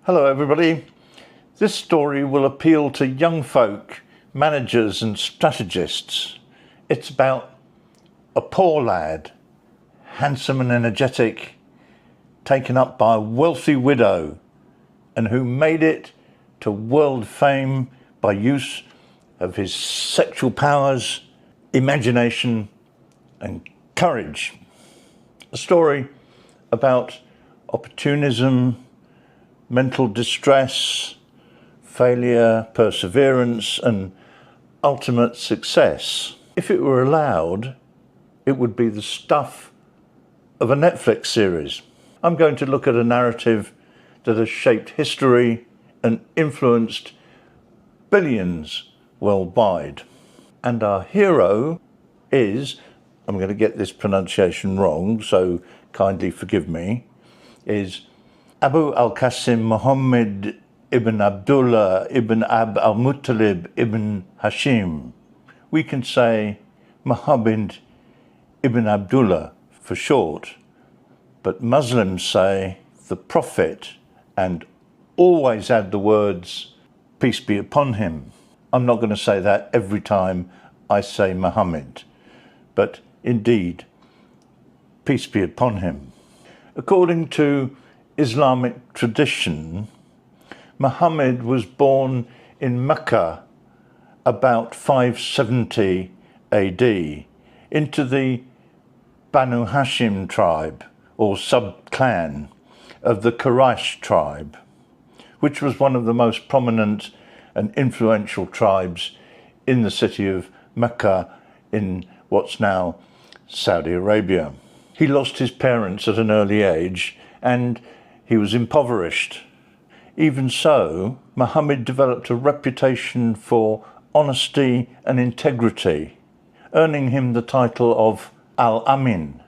Hello everybody. This story will appeal to young folk, managers and strategists. It's about a poor lad, handsome and energetic, taken up by a wealthy widow, and who made it to world fame by use of his sexual powers, imagination and courage. A story about opportunism, mental distress, failure, perseverance, and ultimate success. If it were allowed, it would be the stuff of a Netflix series. I'm going to look at a narrative that has shaped history and influenced billions worldwide. And our hero is, I'm going to get this pronunciation wrong, so kindly forgive me, is Abu al-Qasim Muhammad ibn Abdullah ibn Abd al-Muttalib ibn Hashim. We can say Muhammad ibn Abdullah for short, but Muslims say the Prophet and always add the words, peace be upon him. I'm not going to say that every time I say Muhammad, but indeed, peace be upon him. According to Islamic tradition, Muhammad was born in Mecca about 570 AD into the Banu Hashim tribe or sub-clan of the Quraysh tribe, which was one of the most prominent and influential tribes in the city of Mecca in what's now Saudi Arabia. He lost his parents at an early age and he was impoverished. Even so, Muhammad developed a reputation for honesty and integrity, earning him the title of Al-Amin,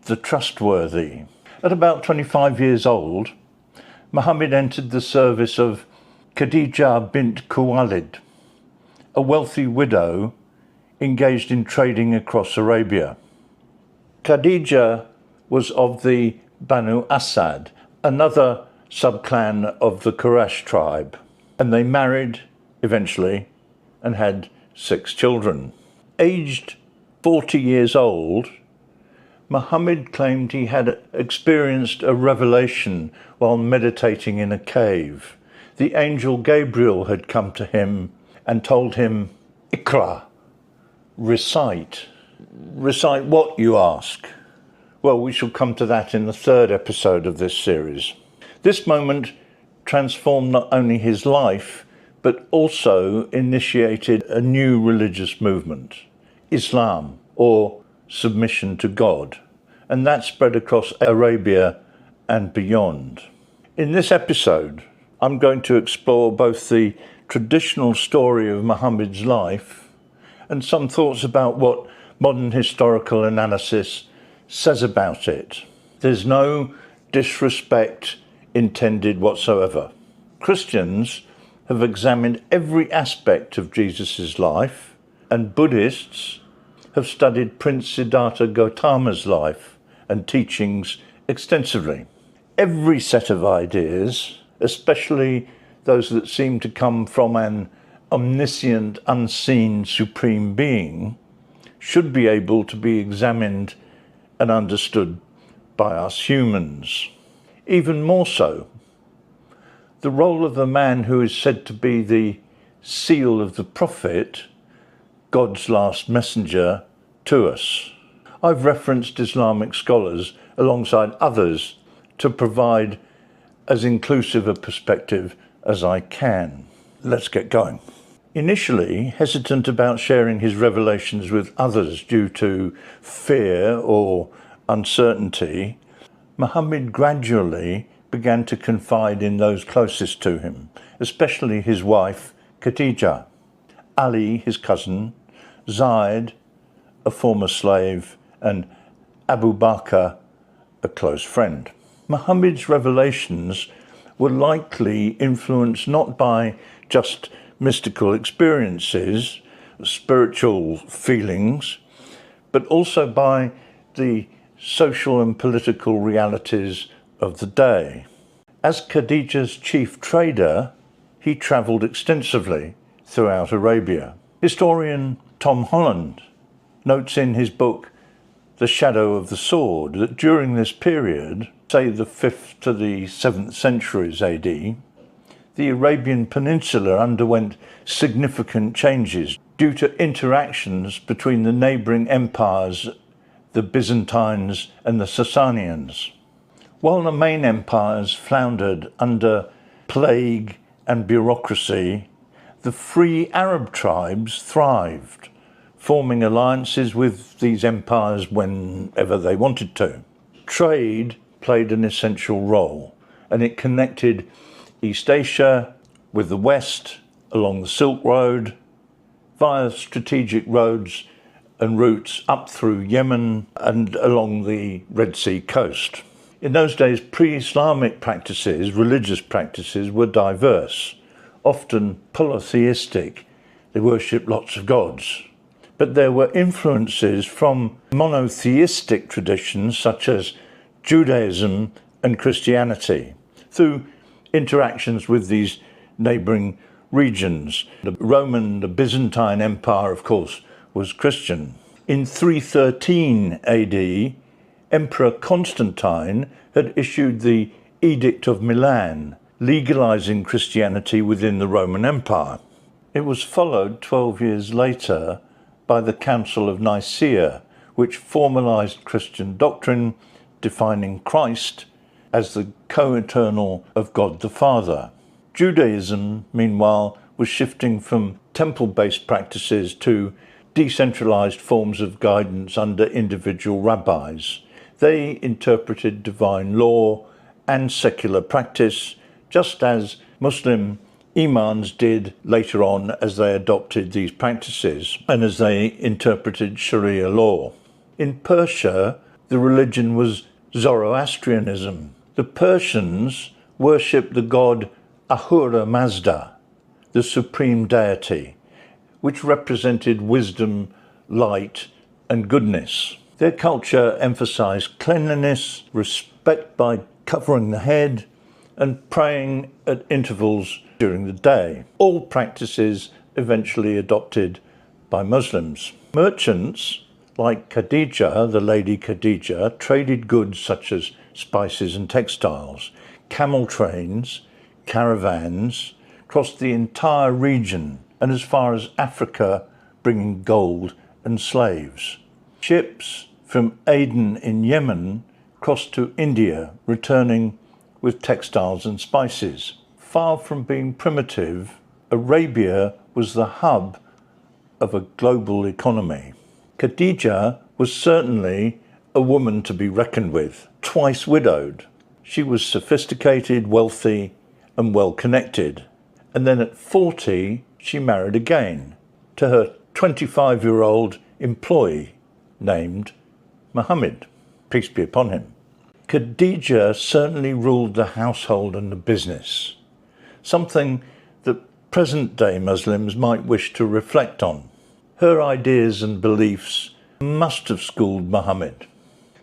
the trustworthy. At about 25 years old, Muhammad entered the service of Khadija bint Khuwailid, a wealthy widow engaged in trading across Arabia. Khadija was of the Banu Asad, another sub-clan of the Quraysh tribe, and they married eventually and had 6 children. Aged 40 years old, Muhammad claimed he had experienced a revelation while meditating in a cave. The angel Gabriel had come to him and told him, "Iqra, recite." Recite what, you ask? Well, we shall come to that in the 3rd episode of this series. This moment transformed not only his life, but also initiated a new religious movement, Islam, or submission to God, and that spread across Arabia and beyond. In this episode, I'm going to explore both the traditional story of Muhammad's life and some thoughts about what modern historical analysis says about it. There's no disrespect intended whatsoever. Christians have examined every aspect of Jesus' life, and Buddhists have studied Prince Siddhartha Gautama's life and teachings extensively. Every set of ideas, especially those that seem to come from an omniscient, unseen, supreme being, should be able to be examined and understood by us humans. Even more so, the role of the man who is said to be the seal of the prophet, God's last messenger, to us. I've referenced Islamic scholars alongside others to provide as inclusive a perspective as I can. Let's get going. Initially hesitant about sharing his revelations with others due to fear or uncertainty, Muhammad gradually began to confide in those closest to him, especially his wife Khadija, Ali, his cousin, Zaid, a former slave, and Abu Bakr, a close friend. Muhammad's revelations were likely influenced not by just mystical experiences, spiritual feelings, but also by the social and political realities of the day. As Khadija's chief trader, he travelled extensively throughout Arabia. Historian Tom Holland notes in his book The Shadow of the Sword that during this period, say the 5th to the 7th centuries AD, the Arabian Peninsula underwent significant changes due to interactions between the neighbouring empires, the Byzantines and the Sasanians. While the main empires floundered under plague and bureaucracy, the free Arab tribes thrived, forming alliances with these empires whenever they wanted to. Trade played an essential role, and it connected East Asia with the West along the Silk Road, via strategic roads and routes up through Yemen and along the Red Sea coast. In those days, pre-Islamic practices, religious practices, were diverse, often polytheistic. They worshipped lots of gods. But there were influences from monotheistic traditions such as Judaism and Christianity through interactions with these neighbouring regions. The Roman, the Byzantine Empire, of course, was Christian. In 313 AD, Emperor Constantine had issued the Edict of Milan, legalising Christianity within the Roman Empire. It was followed 12 years later by the Council of Nicaea, which formalised Christian doctrine, defining Christ as the co-eternal of God the Father. Judaism, meanwhile, was shifting from temple-based practices to decentralised forms of guidance under individual rabbis. They interpreted divine law and secular practice, just as Muslim imams did later on as they adopted these practices and as they interpreted Sharia law. In Persia, the religion was Zoroastrianism. The Persians worshipped the god Ahura Mazda, the supreme deity, which represented wisdom, light, and goodness. Their culture emphasized cleanliness, respect by covering the head, and praying at intervals during the day. All practices eventually adopted by Muslims. Merchants like Khadija, the Lady Khadija, traded goods such as spices and textiles. Camel trains, caravans, crossed the entire region and as far as Africa, bringing gold and slaves. Ships from Aden in Yemen crossed to India, returning with textiles and spices. Far from being primitive, Arabia was the hub of a global economy. Khadija was certainly a woman to be reckoned with. Twice widowed, she was sophisticated, wealthy, and well-connected. And then at 40, she married again to her 25-year-old employee named Muhammad, peace be upon him. Khadija certainly ruled the household and the business, something that present-day Muslims might wish to reflect on. Her ideas and beliefs must have schooled Muhammad.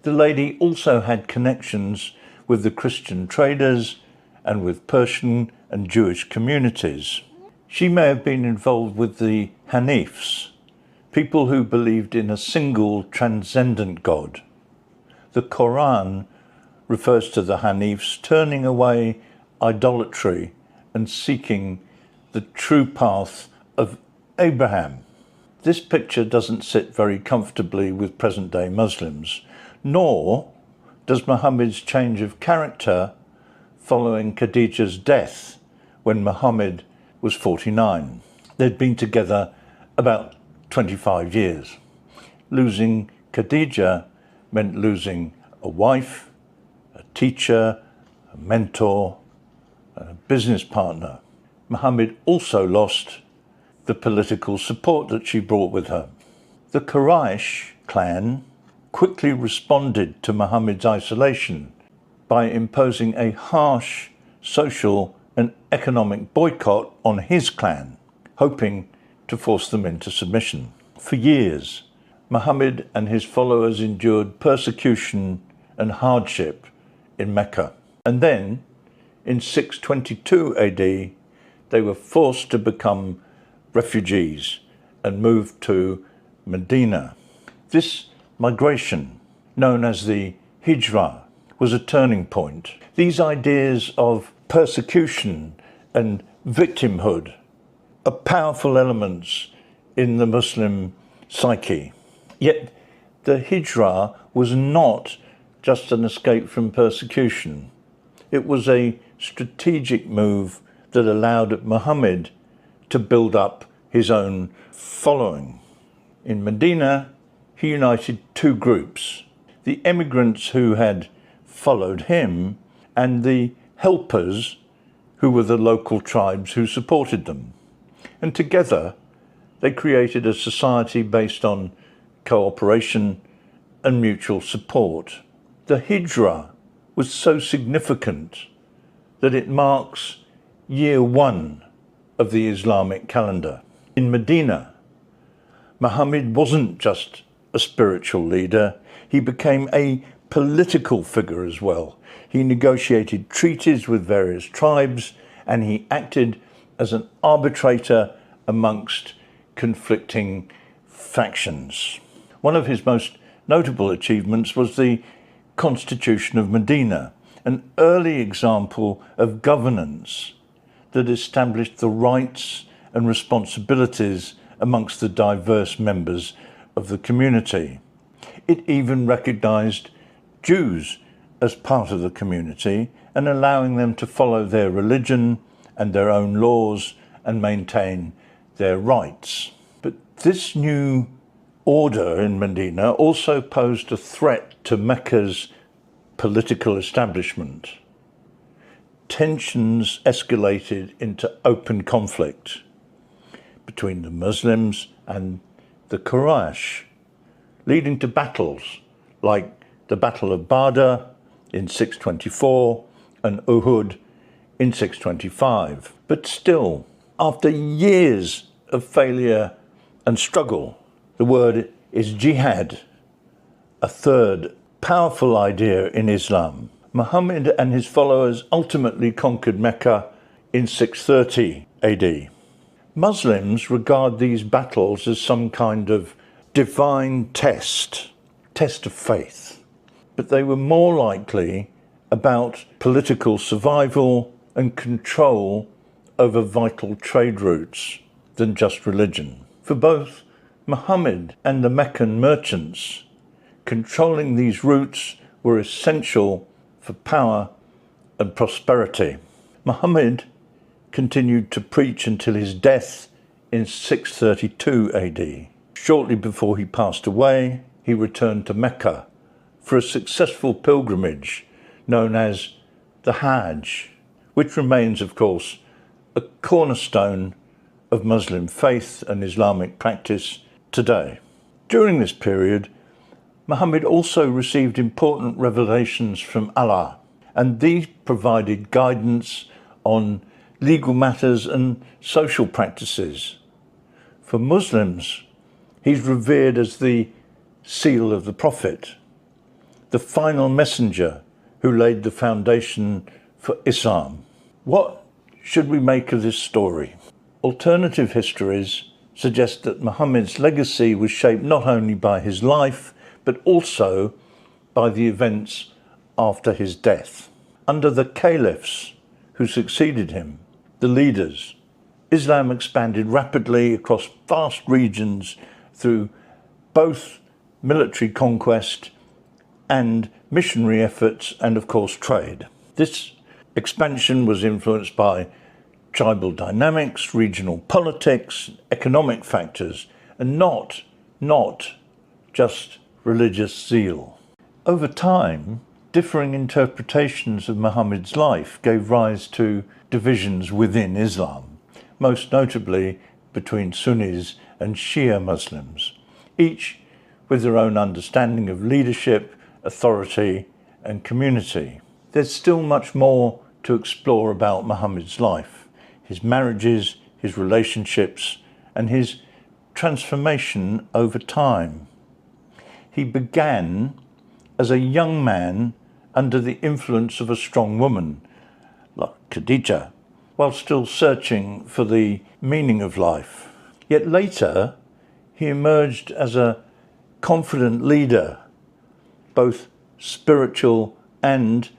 The lady also had connections with the Christian traders and with Persian and Jewish communities. She may have been involved with the Hanifs, people who believed in a single transcendent God. The Quran refers to the Hanifs turning away idolatry and seeking the true path of Abraham. This picture doesn't sit very comfortably with present-day Muslims, nor does Muhammad's change of character following Khadija's death when Muhammad was 49. They'd been together about 25 years. Losing Khadija meant losing a wife, a teacher, a mentor, and a business partner. Muhammad also lost the political support that she brought with her. The Quraysh clan quickly responded to Muhammad's isolation by imposing a harsh social and economic boycott on his clan, hoping to force them into submission. For years, Muhammad and his followers endured persecution and hardship in Mecca. And then, in 622 AD, they were forced to become refugees and moved to Medina. This migration, known as the Hijra, was a turning point. These ideas of persecution and victimhood are powerful elements in the Muslim psyche. Yet the Hijra was not just an escape from persecution. It was a strategic move that allowed Muhammad to build up his own following. In Medina, he united two groups: the emigrants who had followed him and the helpers who were the local tribes who supported them. And together they created a society based on cooperation and mutual support. The Hijra was so significant that it marks year one of the Islamic calendar. In Medina, Muhammad wasn't just a spiritual leader, he became a political figure as well. He negotiated treaties with various tribes and he acted as an arbitrator amongst conflicting factions. One of his most notable achievements was the Constitution of Medina, an early example of governance that established the rights and responsibilities amongst the diverse members of the community. It even recognized Jews as part of the community and allowing them to follow their religion and their own laws and maintain their rights. But this new order in Medina also posed a threat to Mecca's political establishment. Tensions escalated into open conflict between the Muslims and the Quraysh, leading to battles like the Battle of Badr in 624 and Uhud in 625. But still, after years of failure and struggle, the word is jihad, a third powerful idea in Islam. Muhammad and his followers ultimately conquered Mecca in 630 AD. Muslims regard these battles as some kind of divine test of faith, but they were more likely about political survival and control over vital trade routes than just religion. For both Muhammad and the Meccan merchants, controlling these routes were essential for power and prosperity. Muhammad continued to preach until his death in 632 AD. Shortly before he passed away, he returned to Mecca for a successful pilgrimage known as the Hajj, which remains, of course, a cornerstone of Muslim faith and Islamic practice today. During this period, Muhammad also received important revelations from Allah, and these provided guidance on legal matters and social practices. For Muslims, he's revered as the seal of the Prophet, the final messenger who laid the foundation for Islam. What should we make of this story? Alternative histories suggest that Muhammad's legacy was shaped not only by his life, but also by the events after his death. Under the caliphs who succeeded him, the leaders, Islam expanded rapidly across vast regions through both military conquest and missionary efforts and, of course, trade. This expansion was influenced by tribal dynamics, regional politics, economic factors, and not just religious zeal. Over time, differing interpretations of Muhammad's life gave rise to divisions within Islam, most notably between Sunnis and Shia Muslims, each with their own understanding of leadership, authority, and community. There's still much more to explore about Muhammad's life, his marriages, his relationships, and his transformation over time. He began as a young man under the influence of a strong woman, like Khadija, while still searching for the meaning of life. Yet later, he emerged as a confident leader, both spiritual and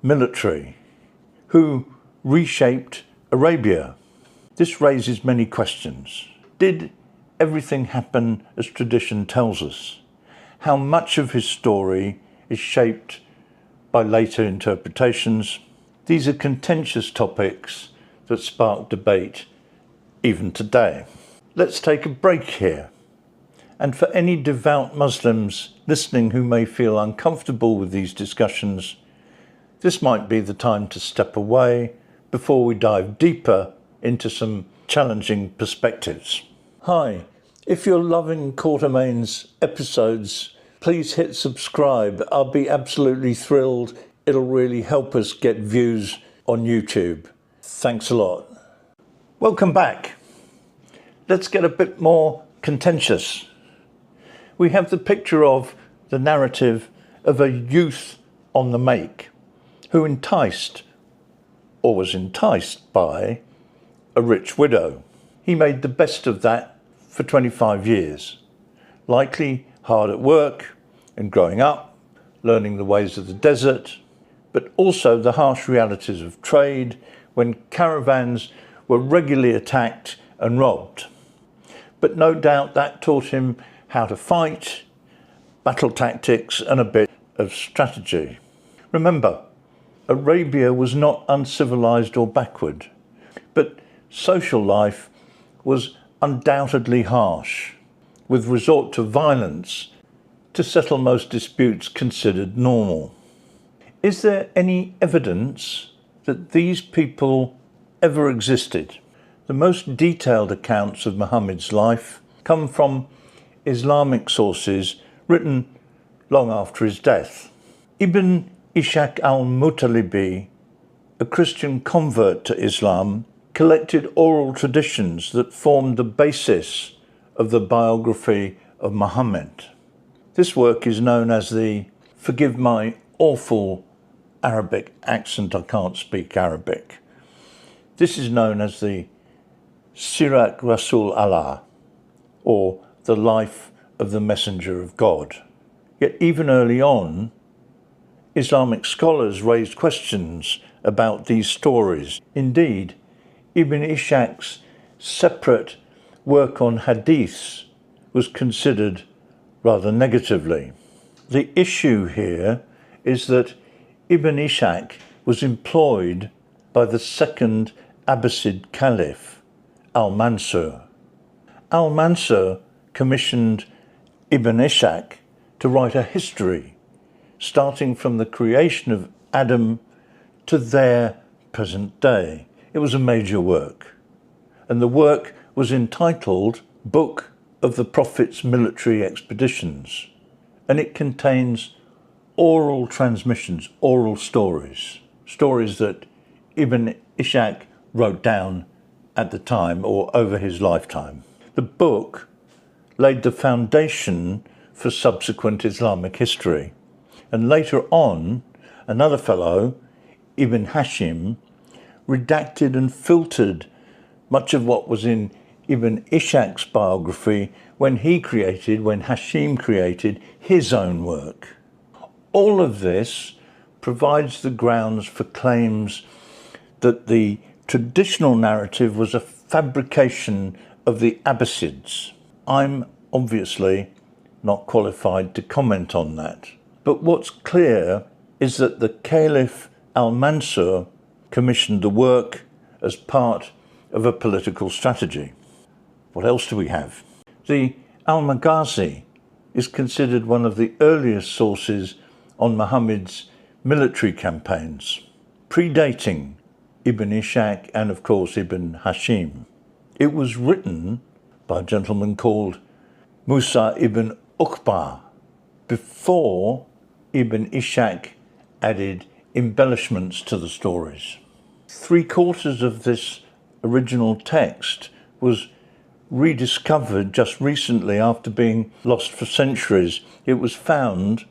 military, who reshaped Arabia. This raises many questions. Did everything happen as tradition tells us? How much of his story is shaped by later interpretations? These are contentious topics that spark debate even today. Let's take a break here. And for any devout Muslims listening who may feel uncomfortable with these discussions, this might be the time to step away before we dive deeper into some challenging perspectives. Hi, if you're loving Quartermaine's episodes, please hit subscribe. I'll be absolutely thrilled. It'll really help us get views on YouTube. Thanks a lot. Welcome back. Let's get a bit more contentious. We have the picture of the narrative of a youth on the make who enticed or was enticed by a rich widow. He made the best of that for 25 years, likely hard at work and growing up, learning the ways of the desert, but also the harsh realities of trade when caravans were regularly attacked and robbed. But no doubt that taught him how to fight, battle tactics, and a bit of strategy. Remember, Arabia was not uncivilized or backward, but social life was undoubtedly harsh, with resort to violence to settle most disputes considered normal. Is there any evidence that these people ever existed? The most detailed accounts of Muhammad's life come from Islamic sources written long after his death. Ibn Ishaq al-Mutalibi, a Christian convert to Islam, collected oral traditions that formed the basis of the biography of Muhammad. This work is known as the, forgive my awful Arabic accent, I can't speak Arabic. This is known as the Sirat Rasul Allah, or the life of the Messenger of God. Yet even early on, Islamic scholars raised questions about these stories. Indeed, Ibn Ishaq's separate work on hadiths was considered rather negatively. The issue here is that Ibn Ishaq was employed by the second Abbasid Caliph, Al-Mansur. Al-Mansur commissioned Ibn Ishaq to write a history, starting from the creation of Adam to their present day. It was a major work, and the work was entitled Book of the Prophet's Military Expeditions, and it contains oral transmissions, oral stories that Ibn Ishaq wrote down at the time or over his lifetime. The book laid the foundation for subsequent Islamic history, and later on, another fellow, Ibn Hashim, redacted and filtered much of what was in Ibn Ishaq's biography when Hashim created his own work. All of this provides the grounds for claims that the traditional narrative was a fabrication of the Abbasids. I'm obviously not qualified to comment on that. But what's clear is that the Caliph Al-Mansur commissioned the work as part of a political strategy. What else do we have? The Al-Maghazi is considered one of the earliest sources on Muhammad's military campaigns, predating Ibn Ishaq and, of course, Ibn Hashim. It was written by a gentleman called Musa ibn Uqba before Ibn Ishaq added embellishments to the stories. 3/4 of this original text was rediscovered just recently after being lost for centuries. It was found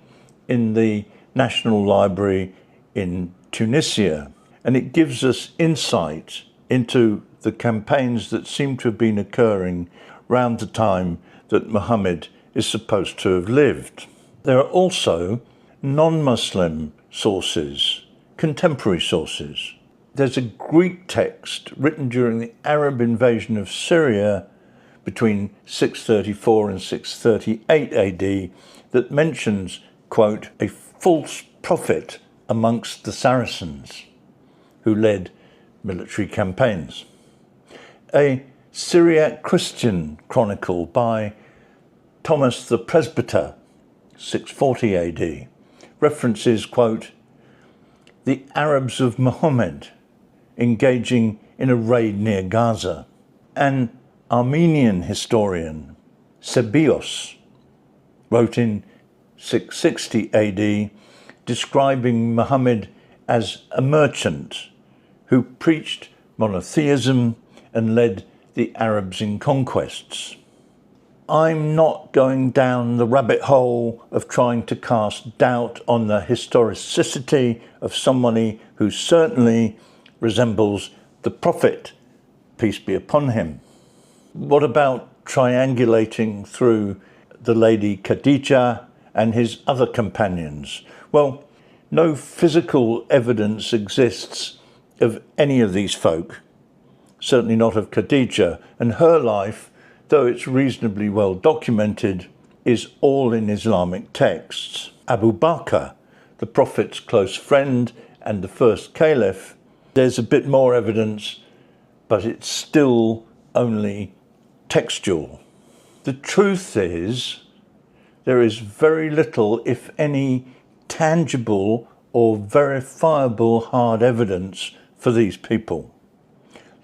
in the National Library in Tunisia, and it gives us insight into the campaigns that seem to have been occurring round the time that Muhammad is supposed to have lived. There are also non-Muslim sources, contemporary sources. There's a Greek text written during the Arab invasion of Syria between 634 and 638 AD that mentions, quote, a false prophet amongst the Saracens who led military campaigns. A Syriac Christian chronicle by Thomas the Presbyter, 640 AD, references, quote, the Arabs of Muhammad engaging in a raid near Gaza. An Armenian historian, Sebios, wrote in 660 AD, describing Muhammad as a merchant who preached monotheism and led the Arabs in conquests. I'm not going down the rabbit hole of trying to cast doubt on the historicity of somebody who certainly resembles the Prophet, peace be upon him. What about triangulating through the lady Khadija and his other companions? Well, no physical evidence exists of any of these folk, certainly not of Khadija, and her life, though it's reasonably well documented, is all in Islamic texts. Abu Bakr, the Prophet's close friend and the first caliph, there's a bit more evidence, but it's still only textual. The truth is, there is very little, if any, tangible or verifiable hard evidence for these people,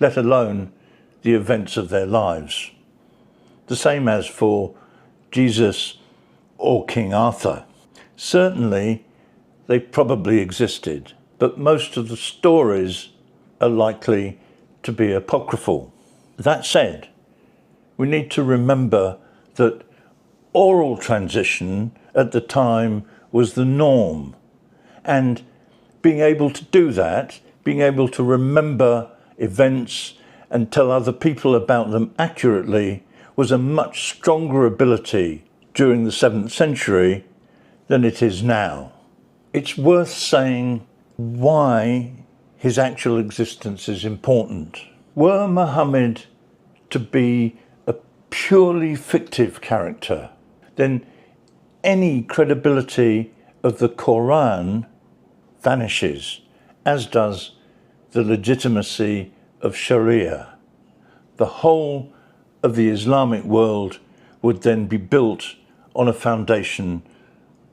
let alone the events of their lives. The same as for Jesus or King Arthur. Certainly, they probably existed, but most of the stories are likely to be apocryphal. That said, we need to remember that oral transition at the time was the norm, and being able to do that, being able to remember events and tell other people about them accurately, was a much stronger ability during the 7th century than it is now. It's worth saying why his actual existence is important. Were Muhammad to be a purely fictive character, then any credibility of the Quran vanishes, as does the legitimacy of Sharia. The whole of the Islamic world would then be built on a foundation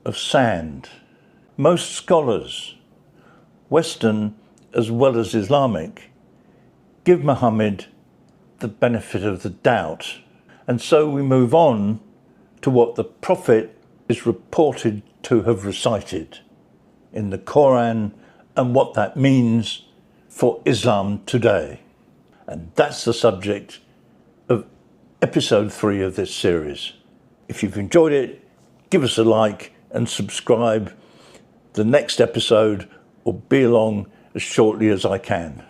of sand. Most scholars, Western as well as Islamic, give Muhammad the benefit of the doubt. And so we move on to what the Prophet is reported to have recited in the Quran and what that means for Islam today. And that's the subject of episode 3 of this series. If you've enjoyed it, give us a like and subscribe. The next episode will be along as shortly as I can.